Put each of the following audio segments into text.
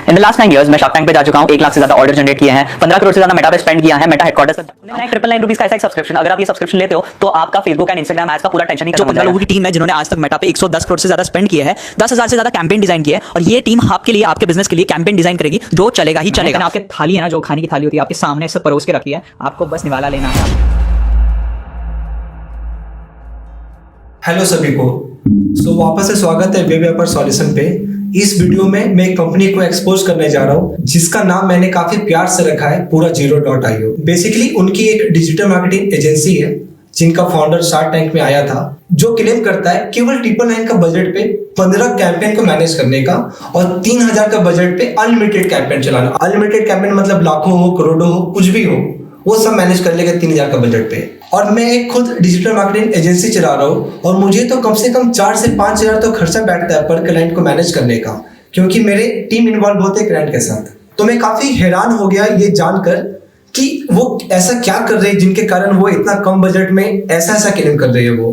In the last 9 years मैं shark tank पे जा चुका हूँ, 1 लाख से ज्यादा ऑर्डर जनरेट किए हैं, 15 करोड़ से ज्यादा मेटा पे स्पेंड किया है। मेटा हेडक्वार्टर से 999 रुपीस का ऐसा एक सब्सक्रिप्शन, अगर आप ये सब्सक्रिप्शन लेते हो तो आपका फेसबुक एंड इंस्टाग्राम एड्स का पूरा टेंशन ही खत्म हो जाएगा। 15 लोगों की टीम है जिन्होंने आज तक मेटा पे 110 करोड़ से ज्यादा स्पेंड किया है, 10,000 से ज्यादा कैंपेन डिजाइन किया है, और ये टीम आपके लिए, आपके बिजनेस के लिए कैंपेन डिजाइन करेगी जो चलेगा ही चलेगा। आपके थाली है ना, जो खाने की थाली होती है, आपके सामने से परोस के रखी है, आपको बस निवाला लेना है। हेलो सभी को। वापस से स्वागत है वेब व्यापार सॉल्यूशन पे। इस वीडियो में मैं एक कंपनी को एक्सपोज करने जा रहा हूँ जिसका नाम मैंने काफी प्यार से रखा है पूरा Zero.io। बेसिकली उनकी एक डिजिटल मार्केटिंग एजेंसी है जिनका फाउंडर शार्क टैंक में आया था, जो क्लेम करता है केवल 999 का बजट पे 15 कैंपेन को मैनेज करने का और 3,000 का बजट पे अनलिमिटेड कैंपेन चलाना। अनलिमिटेड कैंपेन मतलब लाखों हो, करोड़ों हो, कुछ भी हो, वो सब मैनेज कर लेगा 3,000 का बजट पे। और मैं एक खुद डिजिटल मार्केटिंग एजेंसी चला रहा हूँ और मुझे तो कम से कम 4 से 5,000 तो खर्चा बैठता है पर क्लाइंट को मैनेज करने का, क्योंकि मेरे टीम इन्वॉल्व होते हैं क्लाइंट के साथ। तो मैं काफी हैरान हो गया ये जानकर कि वो ऐसा क्या कर रहे हैं जिनके कारण वो इतना कम बजट में ऐसा क्लेम कर रहे हैं वो।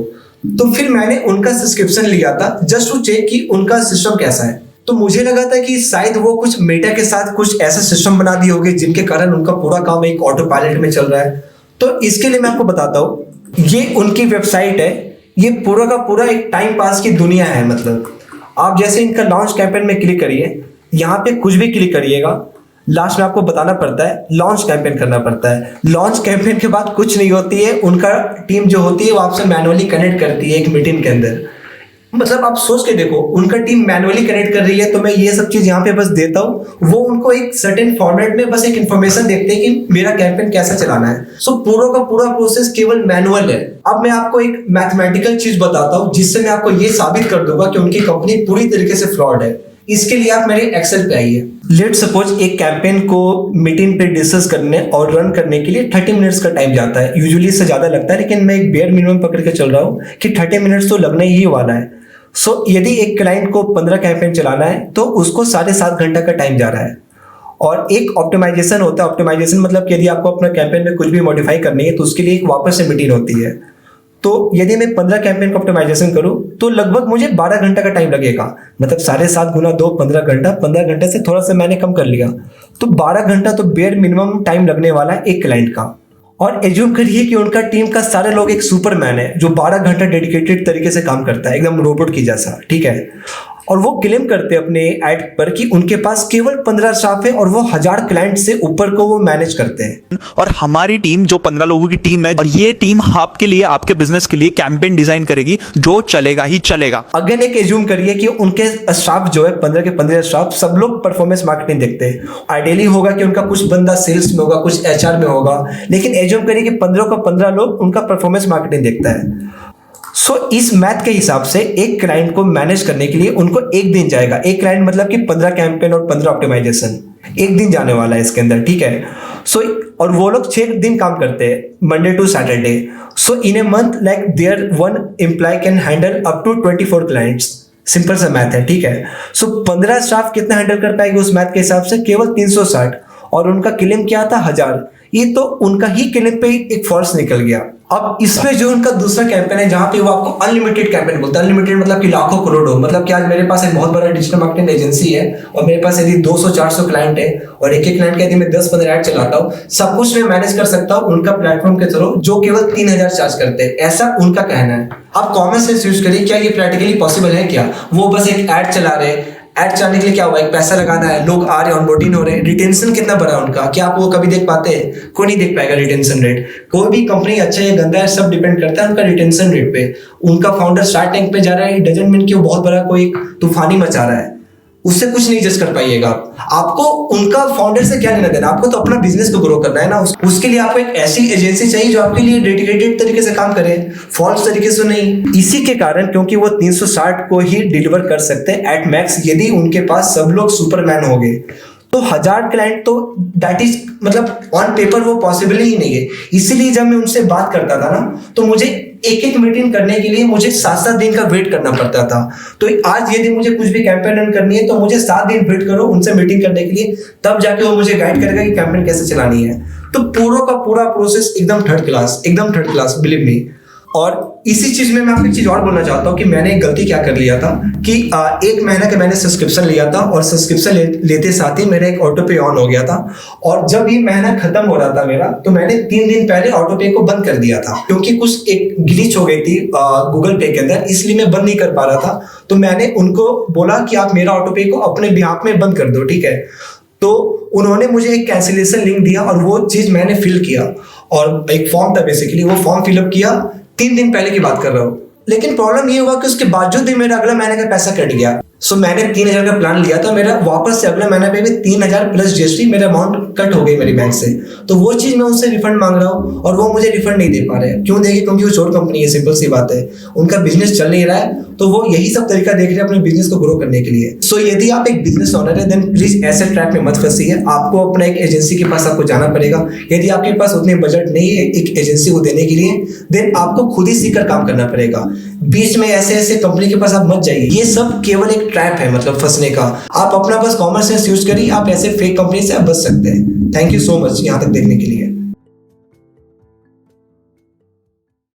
तो फिर मैंने उनका सब्सक्रिप्शन लिया था जस्ट टू चेक कि उनका सिस्टम कैसा है। तो मुझे लगा था कि शायद वो कुछ मेटा के साथ कुछ ऐसा सिस्टम बना दिए होंगे जिनके कारण उनका पूरा काम एक ऑटो पायलट में चल रहा है। तो इसके लिए मैं आपको बताता हूँ, ये उनकी वेबसाइट है, ये पूरा का पूरा एक टाइम पास की दुनिया है। मतलब आप जैसे इनका लॉन्च कैंपेन में क्लिक करिए, यहाँ पे कुछ भी क्लिक करिएगा, लास्ट में आपको बताना पड़ता है लॉन्च कैंपेन करना पड़ता है। लॉन्च कैंपेन के बाद कुछ नहीं होती है, उनका टीम जो होती है वो आपसे मैनुअली कनेक्ट करती है एक मीटिंग के अंदर। मतलब आप सोच के देखो, उनका टीम मैनुअली कनेक्ट कर रही है, तो मैं ये सब चीज यहाँ पे बस देता हूँ, वो उनको एक सर्टेन फॉर्मेट में बस एक इन्फॉर्मेशन देखते हैं कि मेरा कैंपेन कैसा चलाना है। सो पूरा का पूरा प्रोसेस केवल मैनुअल है। अब मैं आपको एक मैथमेटिकल चीज बताता हूँ जिससे मैं आपको ये साबित कर दूंगा कि उनकी कंपनी पूरी तरीके से फ्रॉड है। इसके लिए आप मेरे एक्सेल पे आइए। लेट सपोज एक कैंपेन को मीटिंग पे डिस्कस करने और रन करने के लिए 30 मिनट्स का टाइम जाता है, यूजुअली इससे ज्यादा लगता है, लेकिन मैं एक बेयर मिनिमम पकड़ के चल रहा हूँ कि 30 मिनट्स तो लगने ही वाला है। यदि एक क्लाइंट को 15 कैंपेन चलाना है तो उसको 7.5 घंटा का टाइम जा रहा है। और एक ऑप्टिमाइजेशन होता है, ऑप्टिमाइजेशन मतलब कि यदि आपको अपना कैंपेन में कुछ भी मॉडिफाई करनी है तो उसके लिए एक वापस से मीटिंग होती है। तो यदि मैं 15 कैंपेन का ऑप्टिमाइजेशन करूं तो लगभग मुझे 12 घंटा का टाइम लगेगा। मतलब 7.5 गुना 2 15 घंटा, 15 घंटे से थोड़ा सा मैंने कम कर लिया, तो 12 घंटा तो बेयर मिनिमम टाइम लगने वाला है एक क्लाइंट का। और एज्यूम करिए कि उनका टीम का सारे लोग एक सुपरमैन है जो 12 घंटा डेडिकेटेड तरीके से काम करता है, एकदम रोबोट की जैसा, ठीक है। और वो क्लेम करते हैं अपने ऐड पर कि उनके पास केवल 15 स्टाफ है और वो 1000 क्लाइंट से ऊपर को वो मैनेज करते हैं। और हमारी टीम जो 15 लोगों की टीम है, और ये टीम आपके लिए, आपके बिजनेस के लिए कैंपेन डिजाइन करेगी जो चलेगा ही चलेगा। अगेन एक एज्यूम करिए कि उनके स्टाफ जो है 15 के 15 स्टाफ सब लोग परफॉर्मेंस मार्केटिंग देखते हैं। आइडियली होगा कि उनका कुछ बंदा सेल्स में होगा, कुछ एचआर में होगा, लेकिन एज्यूम करिए कि 15 का 15 लोग उनका परफॉर्मेंस मार्केटिंग देखता है। इस मैथ के हिसाब से एक क्लाइंट को मैनेज करने के लिए उनको एक दिन जाएगा। एक क्लाइंट मतलब कि 15 कैंपेन और 15 ऑप्टिमाइजेशन, एक दिन जाने वाला है इसके अंदर, ठीक है। और वो लोग 6 दिन काम करते हैं, Monday to Saturday. In a month like there one employ can handle up to 24 clients. Simple सा मैथ है, ठीक है। 15 स्टाफ कितना हैंडल कर पाएंगे उस मैथ के हिसाब से? केवल 360। और उनका क्लेम क्या था? 1000। ये तो उनका ही क्लेम पे एक फॉल्स निकल गया। अब इसमें जो उनका दूसरा कैंपेन है जहां पे वो आपको अनलिमिटेड कैंपेन बोलता है, अनलिमिटेड मतलब कि लाखों करोड़ों, मतलब कि आज मेरे पास एक बहुत बड़ा डिजिटल मार्केटिंग एजेंसी है और मेरे पास यदि 200-400 क्लाइंट है और एक क्लाइंट का यदि मैं 10-15 ऐड चलाता हूँ, सब कुछ मैं मैनेज कर सकता हूँ उनका प्लेटफॉर्म के थ्रू, जो केवल 3,000 चार्ज करते हैं, ऐसा उनका कहना है। आप कॉमन सेंस यूज करिए, क्या ये प्रैक्टिकली पॉसिबल है? क्या वो बस एक ऐड चला रहे? ऐड चलाने के लिए क्या हुआ, एक पैसा लगाना है, लोग आ रहे हैं, ऑनबोर्डिंग हो रहे हैं, रिटेंशन कितना बड़ा उनका, क्या आप वो कभी देख पाते हैं? कोई नहीं देख पाएगा रिटेंशन रेट। कोई भी कंपनी अच्छा या गंदा है सब डिपेंड करता है उनका रिटेंशन रेट पे। उनका फाउंडर शार्क टैंक पे जा रहा है, डजंट मीन कि वो बहुत बड़ा कोई तूफानी मचा रहा है, उससे कुछ नहीं जज कर पाइएगा। आपको उनका फाउंडर से क्या लेना देना, आपको तो अपना बिजनेस को ग्रो करना है ना। उसके लिए आपको एक ऐसी एजेंसी चाहिए जो आपके लिए डेडिकेटेड तरीके से काम करे, फॉल्स तरीके से नहीं। इसी के कारण, क्योंकि वो 360 को ही डिलीवर कर सकते हैं एट मैक्स, यदि उनके पास सब लोग सुपरमैन हो गए तो 1000 क्लाइंट तो दैट इज मतलब ऑन पेपर वो पॉसिबल ही नहीं है। इसीलिए जब मैं उनसे बात करता था ना, तो मुझे एक मीटिंग करने के लिए मुझे 7-7 दिन का वेट करना पड़ता था। तो आज यदि मुझे कुछ भी कैंपेन रन करनी है तो मुझे 7 दिन वेट करो उनसे मीटिंग करने के लिए, तब जाके वो मुझे गाइड करेगा कि कैंपेन कैसे चलानी है। तो पूरा का पूरा प्रोसेस एकदम थर्ड क्लास, बिलीव मी। और इसी चीज में मैं आपको एक चीज और बोलना चाहता हूँ कि मैंने एक गलती क्या कर लिया था कि 1 महीना का मैंने सब्सक्रिप्शन लिया था और सब्सक्रिप्शन लेते साथ ही मेरा एक ऑटो पे ऑन हो गया था। और जब ये महीना खत्म हो रहा था मेरा, तो मैंने 3 दिन पहले ऑटो पे को बंद कर दिया था, क्योंकि कुछ एक ग्लिच हो गई थी गूगल पे के अंदर, इसलिए मैं बंद नहीं कर पा रहा था। तो मैंने उनको बोला कि आप मेरा ऑटो पे को अपने बिहाफ में बंद कर दो, ठीक है। तो उन्होंने मुझे एक कैंसिलेशन लिंक दिया और वो चीज मैंने फिल किया, और एक फॉर्म था बेसिकली, वो फॉर्म फिलअप किया। 3 दिन पहले की बात कर रहा हूँ। लेकिन प्रॉब्लम ये हुआ कि उसके बावजूद भी मेरा अगला महीने का पैसा कट गया। सो मैंने 3000 का प्लान लिया था, मेरा वापस से अगला महीना पे भी 3000 प्लस जीएसटी मेरा अमाउंट कट हो गई मेरी बैंक से। तो वो चीज मैं उनसे रिफंड मांग रहा हूँ और वो मुझे रिफंड नहीं दे पा रहे हैं। क्यों देंगे? क्योंकि वो छोट कंपनी है, सिंपल सी बात है, उनका बिजनेस चल नहीं रहा है, तो वो यही सब तरीका देख रहे हैं अपने बिजनेस को ग्रो करने के लिए। सो यदि आप एक बिजनेस ओनर है, देन प्लीज ऐसे ट्रैप में मत फंसिए। आपको अपना एक एजेंसी के पास आपको जाना पड़ेगा। यदि आपके पास उतने बजट नहीं है एक एजेंसी को देने के लिए, देन आपको खुद ही सीखकर काम करना पड़ेगा। बीच में ऐसे ऐसे कंपनी के पास आप मत जाइए, ये सब केवल एक ट्रैप है, मतलब फंसने का। आप अपना बस कॉमन सेंस यूज करिए, आप ऐसे फेक कंपनी से आप बच सकते हैं। थैंक यू सो मच यहाँ तक देखने के लिए।